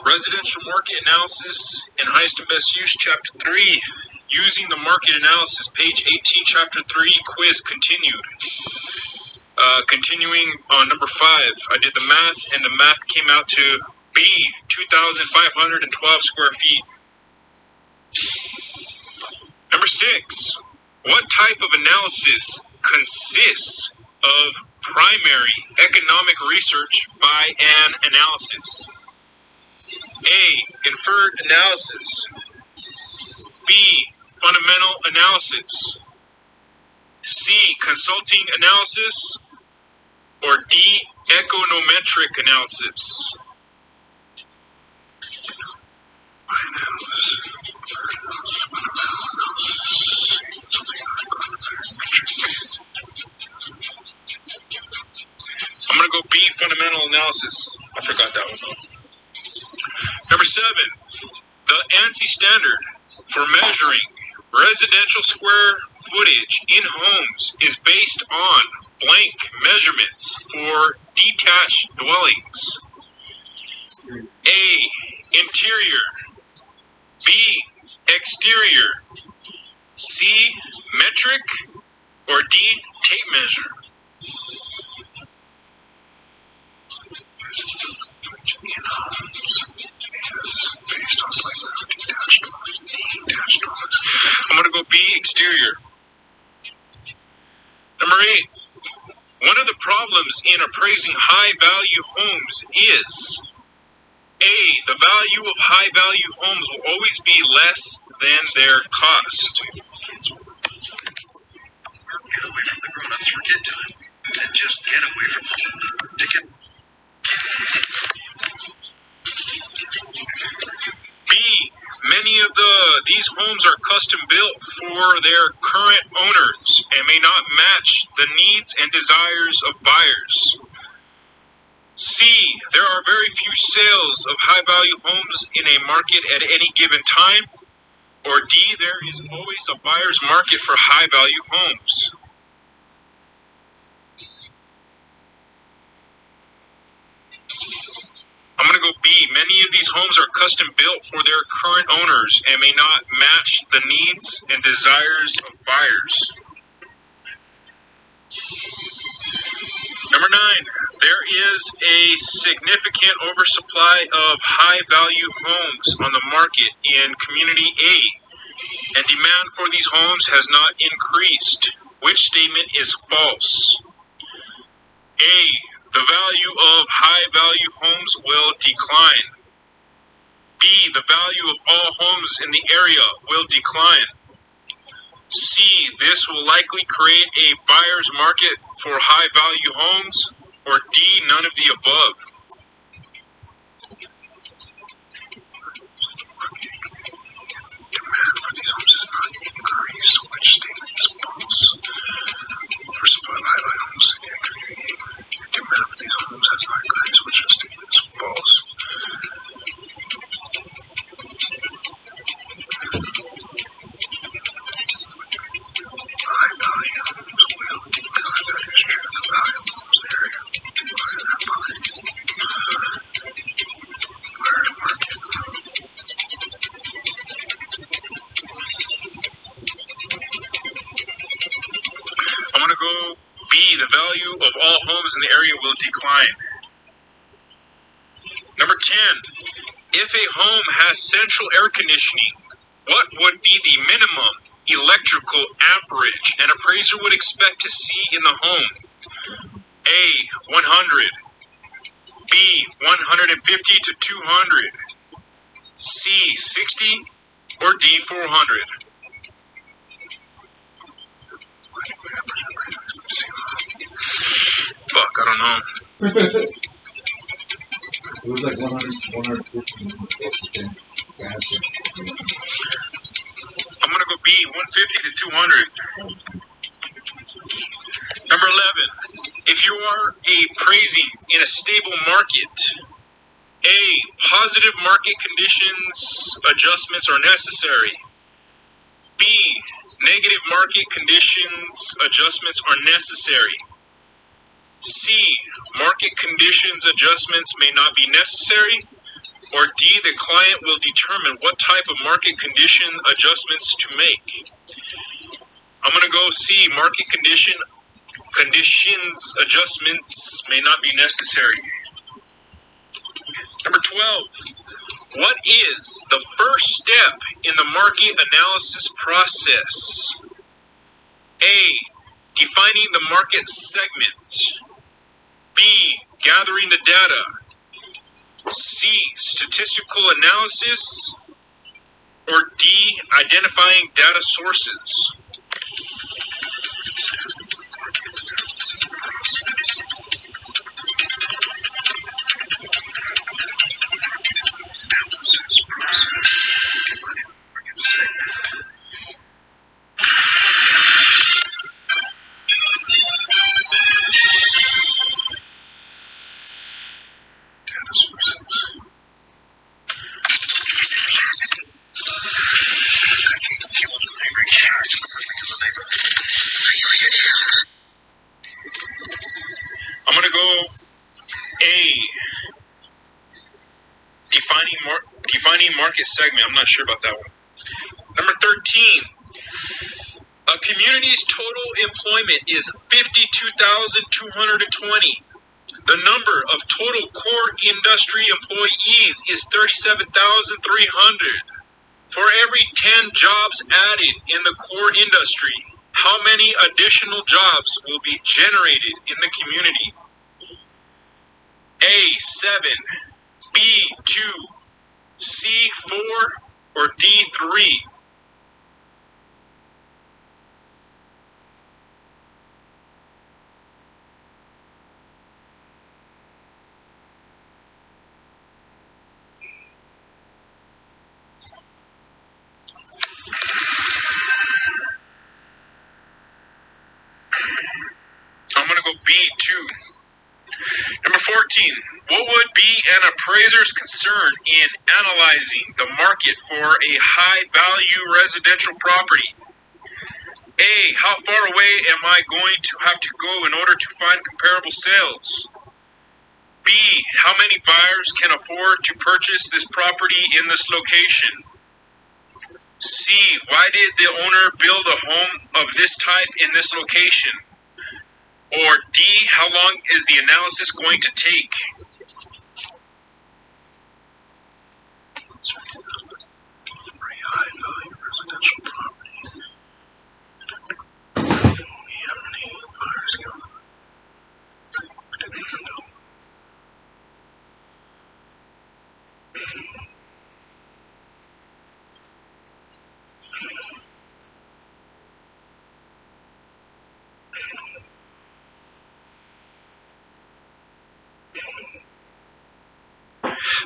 Residential Market Analysis and Highest and Best Use, Chapter 3. Using the Market Analysis, page 18, Chapter 3, quiz continued. Continuing on number 5, I did the math, and the math came out to B, 2,512 square feet. Number 6, what type of analysis consists of primary economic research by an analysis? A, inferred analysis. B, fundamental analysis. C, consulting analysis. Or D, econometric analysis. I'm going to go B, fundamental analysis. I forgot that one though. Number 7, the ANSI standard for measuring residential square footage in homes is based on blank measurements for detached dwellings. A, interior. B, exterior. C, metric. Or D, tape measure. In homes is based on detached dwellings. I'm going to go B, exterior. Number 8. One of the problems in appraising high-value homes is A, the value of high-value homes will always be less than their cost. Get away from the grown-ups for kid time, and just get away from them. Ticket. B, many of these homes are custom built for their current owners and may not match the needs and desires of buyers. C, there are very few sales of high-value homes in a market at any given time. Or D, there is always a buyer's market for high-value homes. I'm going to go B. Many of these homes are custom built for their current owners and may not match the needs and desires of buyers. Number 9, there is a significant oversupply of high-value homes on the market in Community A, and demand for these homes has not increased. Which statement is false? A, the value of high-value homes will decline. B, the value of all homes in the area will decline. C, this will likely create a buyer's market for high-value homes. Or D, none of the above. Demand for these homes has not increased. Which statement is false? For supply of high-value homes in the community, demand for these homes has not increased. Which statement is false? High-value homes will decline. That is true. The value of homes in the area will decline. Buyer's market. I'm going to go B, the value of all homes in the area will decline. Number 10, if a home has central air conditioning, what would be the minimum electrical amperage an appraiser would expect to see in the home? A, 100. B, 150 to 200. C, 60. Or D, 400. Fuck, I don't know. It was like 150. I'm going to go B, 150 to 200. Number 11, if you are appraising in a stable market, A, positive market conditions adjustments are necessary. B, negative market conditions adjustments are necessary. C, market conditions adjustments may not be necessary. Or D, the client will determine what type of market condition adjustments to make. I'm going to go C, market conditions adjustments may not be necessary. Number 12, what is the first step in the market analysis process? A, defining the market segment. B, gathering the data. C, statistical analysis. Or D, identifying data sources. I'm going to go A, defining market segment. I'm not sure about that one. Number 13, a community's total employment is 52,220. The number of total core industry employees is 37,300. For every 10 jobs added in the core industry, how many additional jobs will be generated in the community? A, 7, B, 2, C, 4, or D, 3? I'm going to go B, 2. Number 14, what would be an appraiser's concern in analyzing the market for a high-value residential property? A, how far away am I going to have to go in order to find comparable sales? B, how many buyers can afford to purchase this property in this location? C, why did the owner build a home of this type in this location? Or D, how long is the analysis going to take? For a high-value residential property, how many buyers can afford?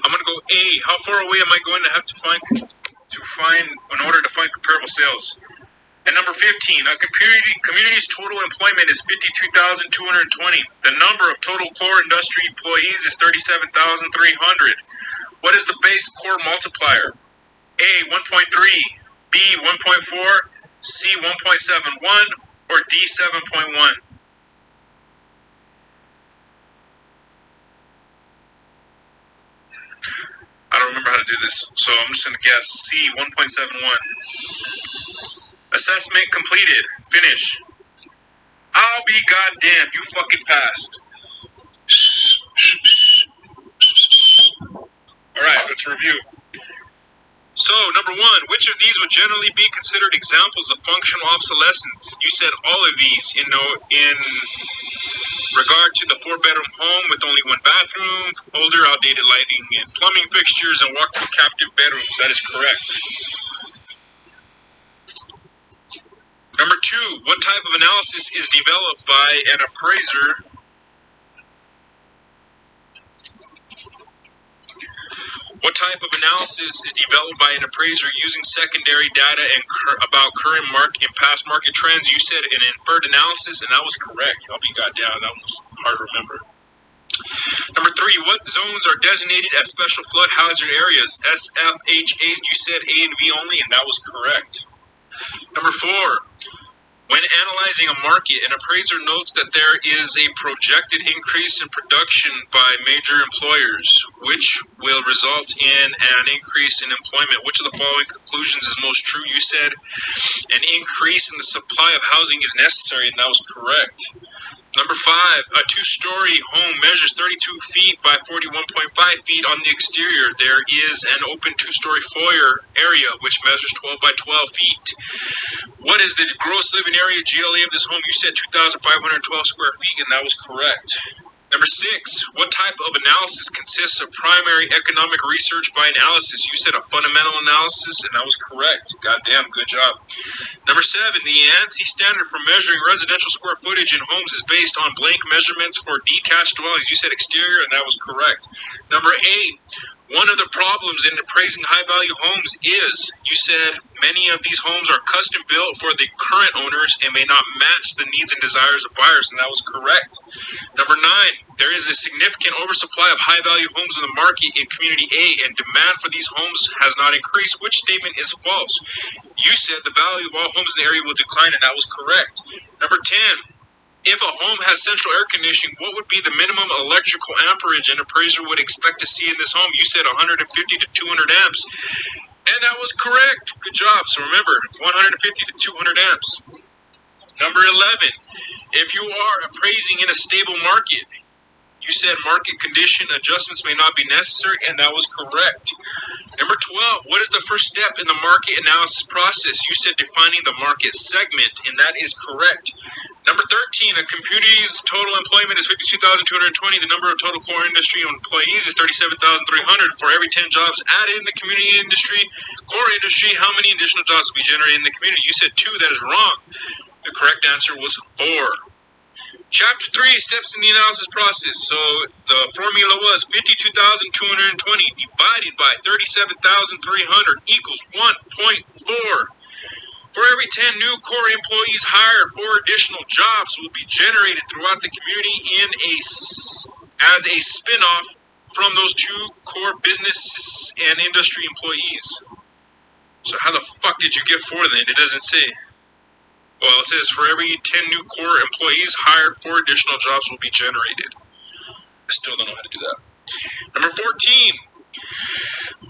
I'm going to go A. How far away am I going to have to find in order to find comparable sales? And number 15, a community's total employment is 52,220. The number of total core industry employees is 37,300. What is the base core multiplier? A, 1.3, B, 1.4, C, 1.71, or D, 7.1? I don't remember how to do this, so I'm just going to guess C, 1.71. Assessment completed. Finish. I'll be goddamn, you fucking passed. Alright, let's review. So, number 1, which of these would generally be considered examples of functional obsolescence? You said all of these in regard to the 4-bedroom home with only 1 bathroom, older, outdated lighting and plumbing fixtures, and walk-through captive bedrooms. That is correct. Number 2, what type of analysis is developed by an appraiser? What type of analysis is developed by an appraiser using secondary data and about current and past market trends? You said an inferred analysis, and that was correct. I'll be goddamn, that was hard to remember. Number 3, what zones are designated as special flood hazard areas? SFHAs, you said A and V only, and that was correct. Number 4, When analyzing a market, an appraiser notes that there is a projected increase in production by major employers, which will result in an increase in employment. Which of the following conclusions is most true? You said an increase in the supply of housing is necessary, and that was correct. Number 5, a two-story home measures 32 feet by 41.5 feet on the exterior. There is an open two-story foyer area which measures 12 by 12 feet. What is the gross living area GLA of this home? You said 2,512 square feet, and that was correct. Number 6, what type of analysis consists of primary economic research by analysis? You said a fundamental analysis, and that was correct. Goddamn, good job. Number 7, the ANSI standard for measuring residential square footage in homes is based on blank measurements for detached dwellings. You said exterior, and that was correct. Number 8, one of the problems in appraising high-value homes is, you said, many of these homes are custom built for the current owners and may not match the needs and desires of buyers, and that was correct. Number 9, there is a significant oversupply of high-value homes in the market in Community A, and demand for these homes has not increased. Which statement is false? You said the value of all homes in the area will decline, and that was correct. Number 10, if a home has central air conditioning, what would be the minimum electrical amperage an appraiser would expect to see in this home? You said 150 to 200 amps, and that was correct. Good job. So remember, 150 to 200 amps. Number 11, if you are appraising in a stable market, you said market condition adjustments may not be necessary, and that was correct. Number 12, what is the first step in the market analysis process? You said defining the market segment, and that is correct. Number 13, a community's total employment is 52,220. The number of total core industry employees is 37,300. For every 10 jobs added in the community industry, core industry, how many additional jobs will be generated in the community? You said 2. That is wrong. The correct answer was 4. Chapter 3, steps in the analysis process. So the formula was 52,220 divided by 37,300 equals 1.4. For every 10 new core employees hired, 4 additional jobs will be generated throughout the community as a spin-off from those 2 core business and industry employees. So how the fuck did you get 4 then? It doesn't say. Well, it says for every 10 new core employees hired, 4 additional jobs will be generated. I still don't know how to do that. Number 14.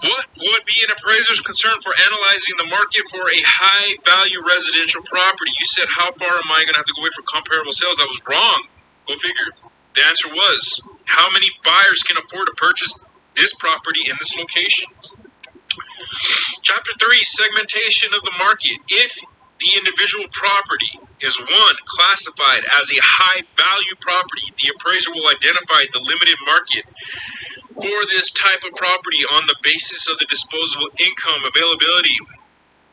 What would be an appraiser's concern for analyzing the market for a high-value residential property? You said, how far am I going to have to go away for comparable sales? That was wrong. Go figure. The answer was, how many buyers can afford to purchase this property in this location? Chapter 3, segmentation of the market. If the individual property is 1, classified as a high-value property, the appraiser will identify the limited market for this type of property on the basis of the disposable income availability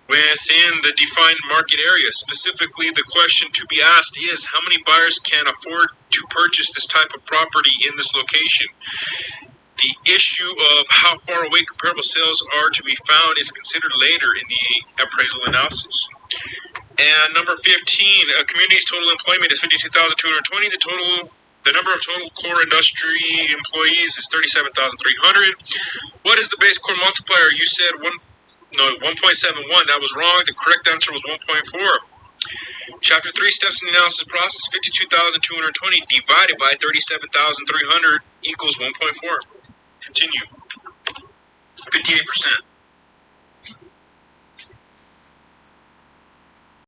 within the defined market area. Specifically, the question to be asked is, how many buyers can afford to purchase this type of property in this location? The issue of how far away comparable sales are to be found is considered later in the appraisal analysis. And number 15, a community's total employment is 52,220. The number of total core industry employees is 37,300. What is the base core multiplier? You said 1.71. That was wrong. The correct answer was 1.4. Chapter 3, steps in the analysis process. 52,220 divided by 37,300 equals 1.4. Continue. 58%.